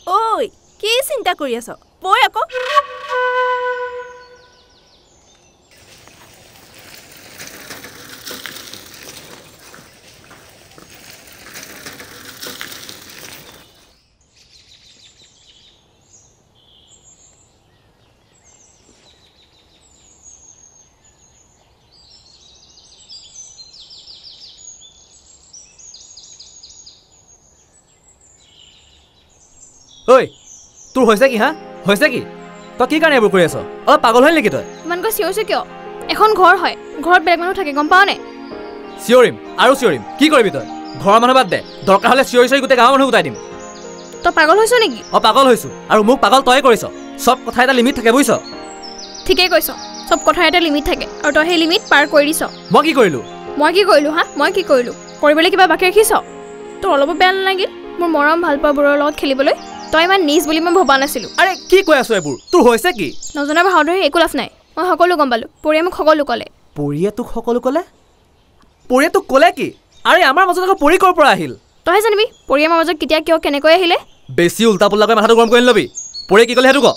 S11: ঐ কি চিন্তা কৰি আছ বৈ আকৌ
S5: ঐ তোৰ হৈছে কি হা হৈছে কি তই কি কাৰণে এইবোৰ কৰি আছ অলপ পাগল হয় নেকি তই
S8: ইমানকৈ চিঞৰিছে কিয় এখন ঘৰ হয় ঘৰত বেলেগ মানুহ থাকে গম পাৱ নে
S5: চিঞৰিম আৰু চিঞৰিম কি কৰিবি তই ঘৰৰ মানুহ বাদ দে দৰকাৰ হ'লে চিঞৰি চিঞৰি গোটেই গাঁৱৰ মানুহ গোটাই দিম
S8: তই পাগল হৈছ নেকি
S5: পাগল হৈছো আৰু মোক পাগল তই কৰিছ চব কথা এটা লিমিট থাকে বুজিছ
S8: ঠিকেই কৈছ চব কথাৰ এটা লিমিট থাকে আৰু তই সেই লিমিট পাৰ কৰি দিছ
S5: মই কি কৰিলো
S8: হা মই কি কৰিলো কৰিবলৈ কিবা বাকী ৰাখিছ তোৰ অলপো বেয়া নালাগিল মোৰ মৰম ভাল পোৱাবোৰৰ লগত খেলিবলৈ তই ইমান নিজ বুলি মই ভবা নাছিলো
S5: আৰে কি কৈ আছ এইবোৰ তোৰ হৈছে কি
S8: নজনা বাহাদুৰ একো লাভ নাই মই সকলো গম পালো পৰিয়ে মোক সকলো ক'লে
S5: পৰিয়ে তোক সকলো ক'লে পৰিয়ে তোক ক'লে কি আৰে আমাৰ মাজত আকৌ পৰি ক'ৰ পৰা আহিল
S8: তই জানিবি পৰিয়ে আমাৰ মাজত কেতিয়া কিয় কেনেকৈ আহিলে
S5: বেছি উল্টা পুল্টাকৈ মাথাটো গৰম কৰি নলবি পৰিয়ে কি ক'লে সেইটো ক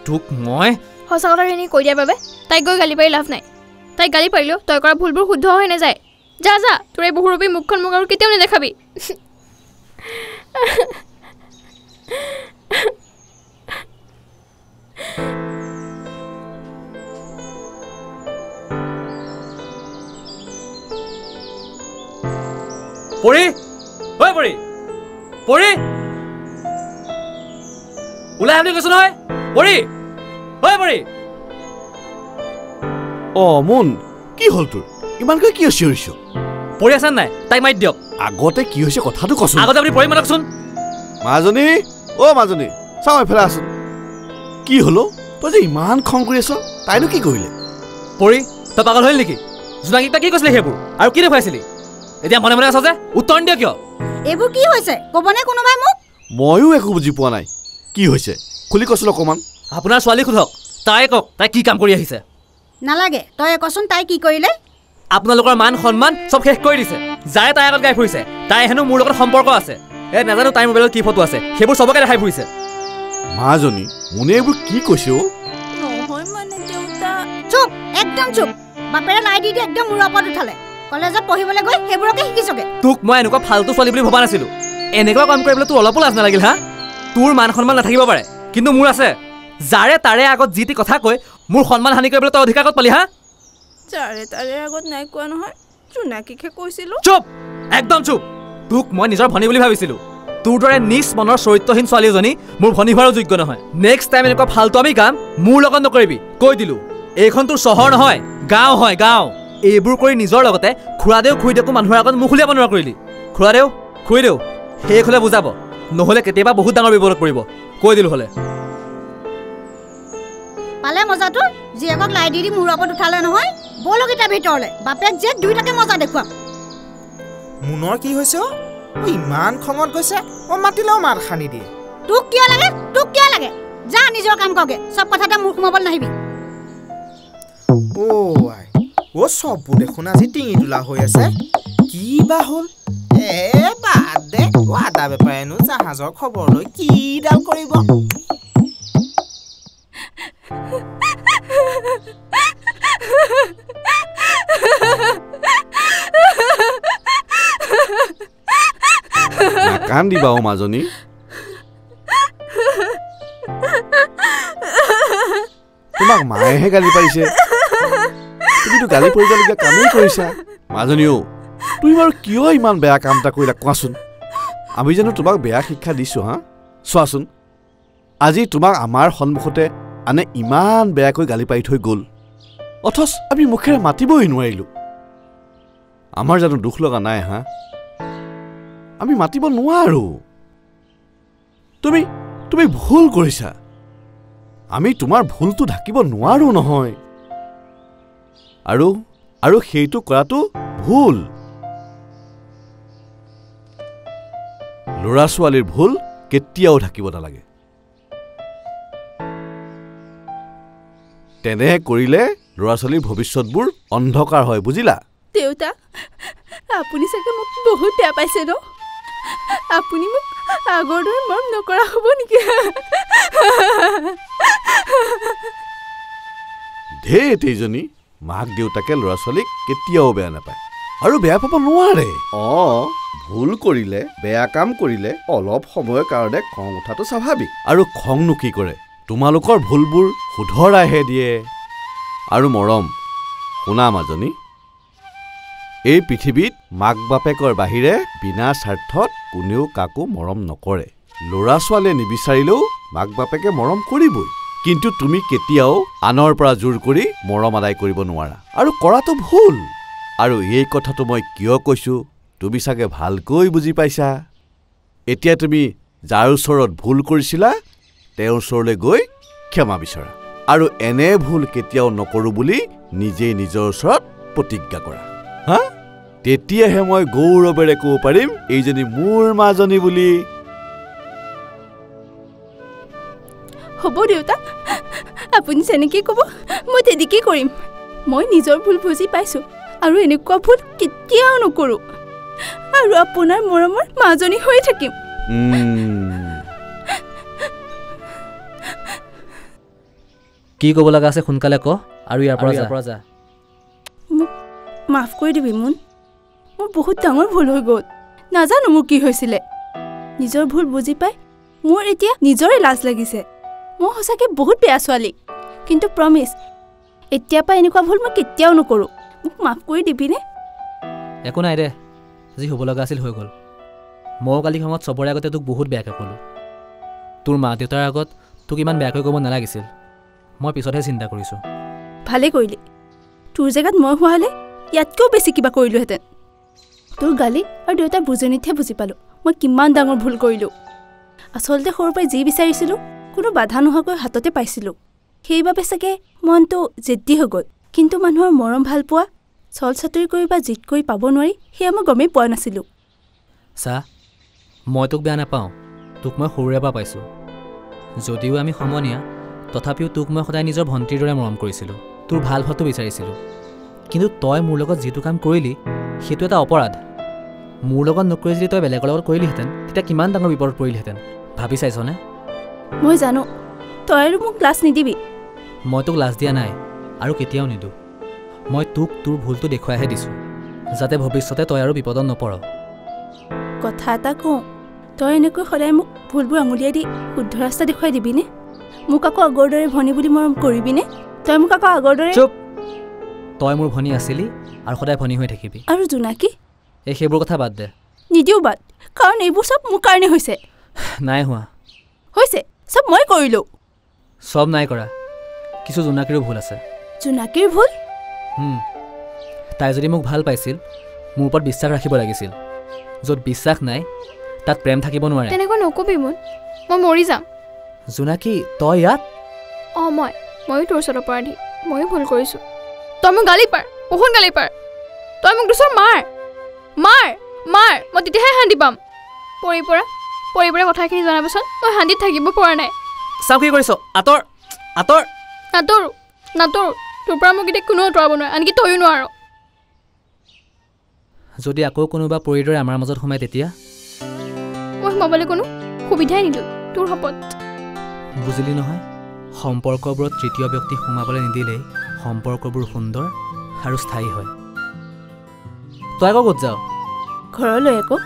S5: তোক মই
S8: সঁচা কথাখিনি কৈ দিয়াৰ বাবে তাইক গৈ গালি পাৰি লাভ নাই তাইক গালি পাৰিলেও তই কৰা ভুলবোৰ শুদ্ধ হৈ নাযায় যা যা তোৰ এই বহুৰূপী মুখখন মোক আৰু কেতিয়াও নেদেখাবি
S5: পৰি ঐ পৰি পৰি ওলাই আহি কৈছো নহয় পৰি ঐ পৰি
S2: মুন কি হ'ল তোৰ ইমানকৈ কিয় চিঞৰিছ
S5: পৰি আছা নাই তাই মাৰি দিয়ক
S2: আগতে কি হৈছে কথাটো কচোন
S5: আগতে আপুনি পৰি মাতকচোন
S2: মাজনী মাজনী চাওঁ এফালে আছোন কি হলো তই যে ইমান খং কৰি আছ তাইনো কি কৰিলে
S5: পৰি তই পাগল হ'ল নেকি জোনাকীক তই কি কৈছিলি সেইবোৰ আৰু কি দেখুৱাইছিলি এতিয়া মনে মনে আছ যে উত্তৰ নিদিয় কিয়
S3: এইবোৰ কি হৈছে ক'বনে কোনোবাই মোক
S2: ময়ো একো বুজি পোৱা নাই কি হৈছে খুলি কচোন অকণমান
S5: আপোনাৰ ছোৱালী সোধক তাই কওক তাই কি কাম কৰি আহিছে
S3: নালাগে তই কচোন তাই কি কৰিলে
S5: আপোনালোকৰ মান সন্মান চব শেষ কৰি দিছে যাৰে তাই আগত গাই ফুৰিছে তাই হেনো মোৰ লগত সম্পৰ্ক আছে নাজানো তাইৰ মোবাইলত কি ফটো আছে সেইবোৰ চবকে দেখাই ফুৰিছে
S2: মাজনী মুনে এইবোৰ কি কৈছে
S11: নহয়
S3: একদম চুপ বাপেৰে লাই দি একদম মূৰৰ ওপৰত উঠালে কলেজত পঢ়িবলৈ গৈ সেইবোৰকে শিকিছগে
S5: তোক মই এনেকুৱা ফালতু ছোৱালী বুলি ভবা নাছিলো এনেকুৱা কাম কৰিবলৈ তোৰ অলপো লাজ নালাগিল হা তোৰ মান সন্মান নাথাকিব পাৰে কিন্তু মোৰ আছে যাৰে তাৰে আগত যি টি কথা কৈ মোৰ সন্মান হানি কৰিবলৈ তই অধিকাৰ ক'ত পালি হা
S11: যাৰে তাৰে আগত নাই কোৱা নহয় জোনাকীকে কৈছিলো
S5: চুপ একদম চুপ তোক মই নিজৰ ভনী বুলি ভাবিছিলো তোৰ দৰে নিজ মনৰ চৰিত্ৰহীন ছোৱালী এজনী মোৰ ভনী হোৱাৰো যোগ্য নহয় নেক্সট টাইম এনেকুৱা ফালতু আমি কাম মোৰ লগত নকৰিবি কৈ দিলো এইখন তোৰ চহৰ নহয় গাঁও হয় গাঁও এইবোৰ কৰি নিজৰ লগতে খুৰাদেউ খুৰীদেউকো মানুহৰ আগত মুখ উলিয়াব নোৱাৰা কৰিলি খুৰাদেউ খুৰীদেউ শেষ হ'লে বুজাব নহ'লে কেতিয়াবা বহুত ডাঙৰ বিপদত পৰিব কৈ দিলো হ'লে
S3: পালে মজাটো জীয়েকক লাই দি মূৰৰ ওপৰত উঠালে নহয় বলগিটা ভিতৰলে বাপেক যে দুইটাকে মজা দেখুৱাম
S1: মুনৰ কি হৈছে ইমান খঙত গৈছে মাতিলেও মাত খানি দিয়ে
S3: তোক কিয় লাগে যা নিজৰ কাম কৰগে সব কথাতে মূৰ সোমাবলৈ নাহিবি
S1: সববোৰ দেখোন আজি টিঙি তোলা হৈ আছে কি বা হ'ল বাদ দে আদা বেপাৰেনো জাহাজৰ খবৰ লৈ কিডাল কৰিব
S2: কান্দিবা মাজনী তোমাক মায়েহে গালি পাৰিছে তুমিতো গালি পৰিবলগীয়া কামেই কৰিছা মাজনীও তুমি বাৰু কিয় ইমান বেয়া কাম এটা কৰিলা কোৱাচোন আমি জানো তোমাক বেয়া শিক্ষা দিছো হা চোৱাচোন আজি তোমাক আমাৰ সন্মুখতে আনে ইমান বেয়াকৈ গালি পাৰি থৈ গ'ল অথচ আমি মুখেৰে মাতিবই নোৱাৰিলো আমাৰ জানো দুখ লগা নাই হা আমি মাতিব নোৱাৰো তুমি ভুল কৰিছা আমি তোমাৰ ভুলটো ঢাকিব নোৱাৰো নহয় আৰু সেইটো কৰাটো ভুল ল'ৰা ছোৱালীৰ ভুল কেতিয়াও ঢাকিব নালাগে তেনে কৰিলে ল'ৰা ছোৱালীৰ ভৱিষ্যতবোৰ অন্ধকাৰ হয় বুজিলা
S11: দেউতা আপুনি চাগে মোক বহুত বেয়া পাইছে ন আপুনি মোক আগৰ দৰে মৰম নকৰা হ'ব নেকি
S2: ধেইজনী মাক দেউতাকে ল'ৰা ছোৱালীক কেতিয়াও বেয়া নাপায় আৰু বেয়া পাব নোৱাৰে ভুল কৰিলে বেয়া কাম কৰিলে অলপ সময়ৰ কাৰণে খং উঠাটো স্বাভাৱিক আৰু খংনো কি কৰে তোমালোকৰ ভুলবোৰ শুধৰাইহে দিয়ে আৰু মৰম শুনা মাজনী এই পৃথিৱীত মাক বাপেকৰ বাহিৰে বিনা স্বাৰ্থত কোনেও কাকো মৰম নকৰে ল'ৰা ছোৱালীয়ে নিবিচাৰিলেও মাক বাপেকে মৰম কৰিবই কিন্তু তুমি কেতিয়াও আনৰ পৰা জোৰ কৰি মৰম আদায় কৰিব নোৱাৰা আৰু কৰাটো ভুল আৰু এই কথাটো মই কিয় কৈছো তুমি চাগে ভালকৈ বুজি পাইছা এতিয়া তুমি যাৰ ওচৰত ভুল কৰিছিলা তেওঁৰ ওচৰলৈ গৈ ক্ষমা বিচৰা আৰু এনে ভুল কেতিয়াও নকৰো বুলি নিজে নিজৰ ওচৰত প্ৰতিজ্ঞা কৰা হা তেতিয়াহে মই গৌৰৱেৰে ক'ব পাৰিম এইজনী মোৰ মাজনী বুলি
S11: হ'ব দেউতা আপুনি যেনেকৈ ক'ব মই তেনেকৈ কৰিম মই নিজৰ ভুল বুজি পাইছোঁ আৰু এনেকুৱা ভুল কেতিয়াও নকৰোঁ আৰু আপোনাৰ মৰমৰ মাজনী হৈ থাকিম
S5: কি ক'ব লগা আছে সোনকালে ক আৰু ইয়াৰ পৰা যা
S11: মোক মাফ কৰি দিবি মোৰ বহুত ডাঙৰ ভুল হৈ গ'ল নাজানো মোৰ কি হৈছিলে নিজৰ ভুল বুজি পাই মোৰ এতিয়া নিজৰে লাজ লাগিছে মই সঁচাকৈ বহুত বেয়া ছোৱালী কিন্তু প্ৰমিছ এতিয়াৰ পৰা এনেকুৱা ভুল মই কেতিয়াও নকৰোঁ মোক মাফ কৰি দিবিনে
S5: একো নাই দে যি হ'ব লগা আছিল হৈ গ'ল মই কালি সময়ত চবৰে আগতে তোক বহুত বেয়াকৈ ক'লোঁ তোৰ মা দেউতাৰ আগত তোক ইমান বেয়াকৈ ক'ব নালাগিছিল মই পিছতহে চিন্তা কৰিছোঁ
S11: ভালেই কৰিলি তোৰ জেগাত মই হোৱা হ'লে ইয়াতকৈও বেছি কিবা কৰিলোহেঁতেন তোৰ গালি আৰু দেউতাৰ বুজনিতহে বুজি পালোঁ মই কিমান ডাঙৰ ভুল কৰিলোঁ আচলতে সৰুৰ পৰাই যি বিচাৰিছিলোঁ কোনো বাধা নোহোৱাকৈ হাততে পাইছিলোঁ সেইবাবে চাগে মনটো জেদী হৈ গ'ল কিন্তু মানুহৰ মৰম ভাল পোৱা চল চাতুৰি কৰি বা জিদ কৰি পাব নোৱাৰি সেয়া মই গমেই পোৱা নাছিলোঁ
S5: চা মই তোক বেয়া নাপাওঁ তোক মই সৰুৰে পৰা পাইছোঁ যদিও আমি সমনীয়া তথাপিও তোক মই সদায় নিজৰ ভণ্টিৰ দৰে মৰম কৰিছিলোঁ তোৰ ভাল হোৱাটো বিচাৰিছিলোঁ কিন্তু তই মোৰ লগত যিটো কাম কৰিলি সেইটো এটা অপৰাধ মোৰ লগত নকৰি যদি তই বেলেগৰ লগত কৰিলিহেঁতেন তেতিয়া কিমান ডাঙৰ বিপদত পৰিলিহেঁতেন ভাবি চাইছনে
S11: মই জানো তই আৰু মোক লাজ নিদিবি
S5: মই তোক লাজ দিয়া নাই আৰু কেতিয়াও নিদিওঁ মই তোক তোৰ ভুলটো দেখুৱাইহে দিছোঁ যাতে ভৱিষ্যতে তই আৰু বিপদত নপৰ
S11: কথা এটা কওঁ তই এনেকৈ সদায় মোক ভুলবোৰ আঙুলিয়াই দি শুদ্ধ ৰাস্তা দেখুৱাই দিবিনে মোক আকৌ আগৰ দৰে ভনী বুলি মৰম কৰিবিনে তই মোক আকৌ আগৰ দৰে
S5: চুপ তই মোৰ ভনী আছিলি আৰু সদায় ভনী হৈ থাকিবি
S11: আৰু জোনাকী
S5: এই সেইবোৰ কথা বাদ দে
S11: নিদিও বাদ কাৰণ এইবোৰ চব মোৰ কাৰণে হৈছে
S5: নাই হোৱা
S11: হৈছে চব মই কৰিলোঁ
S5: চব নাই কৰা কিছু জোনাকীৰো ভুল আছে
S11: জোনাকীৰ ভুল
S5: তাই যদি মোক ভাল পাইছিল মোৰ ওপৰত বিশ্বাস ৰাখিব লাগিছিল য'ত বিশ্বাস নাই তাত প্ৰেম থাকিব নোৱাৰে
S8: তেনেকৈ নকবি মোক মই মৰি যাম
S5: জোনাকী তই ইয়াত
S8: ময়ো তোৰ ওচৰত অপৰাধী ময়ো ভুল কৰিছোঁ তই মোক গালি পাৰ বহুত গালি পাৰ তই মোক দুচৰ মাৰ মাৰ মাৰ মই তেতিয়াহে শান্তি পাম পৰিপৰা কথাখিনি জনাবচোন মই শান্তিত থাকিব পৰা নাই
S5: চাওঁ কি কৰিছ আঁতৰ আঁতৰ
S8: নাতৰো তোৰ পৰা মোক এতিয়া কোনো আঁতৰাব নোৱাৰে আনকি তয়ো নোৱাৰ
S5: যদি আকৌ কোনোবা পৰিৰ দৰে আমাৰ মাজত সোমাই তেতিয়া
S8: মই সোমাবলৈ কোনো সুবিধাই নিদিওঁ তোৰ শপত
S5: বুজিলি নহয় সম্পৰ্কবোৰত তৃতীয় ব্যক্তি সোমাবলৈ নিদিলেই সম্পৰ্কবোৰ সুন্দৰ আৰু স্থায়ী হয় তই আকৌ ক'ত যাৱ
S11: ঘৰলৈ আকৌ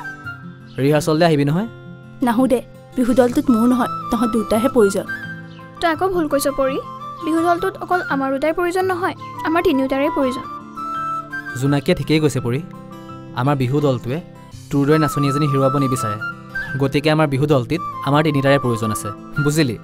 S5: ৰিহাৰ্চললৈ আহিবি নহয়
S11: নাহো দে বিহু দলটোত মোৰ নহয় তহঁত দুটাহে প্ৰয়োজন
S8: তই আকৌ ভুল কৈছ পৰি বিহু দলটোত অকল আমাৰ দুটাই প্ৰয়োজন নহয় আমাৰ তিনিওটাৰে প্ৰয়োজন
S5: জোনাকীয়ে ঠিকেই কৈছে পৰি আমাৰ বিহু দলটোৱে তোৰ দৰে নাচনী এজনী হেৰুৱাব নিবিচাৰে গতিকে আমাৰ বিহু দলটিত আমাৰ তিনিটাৰে প্ৰয়োজন আছে বুজিলি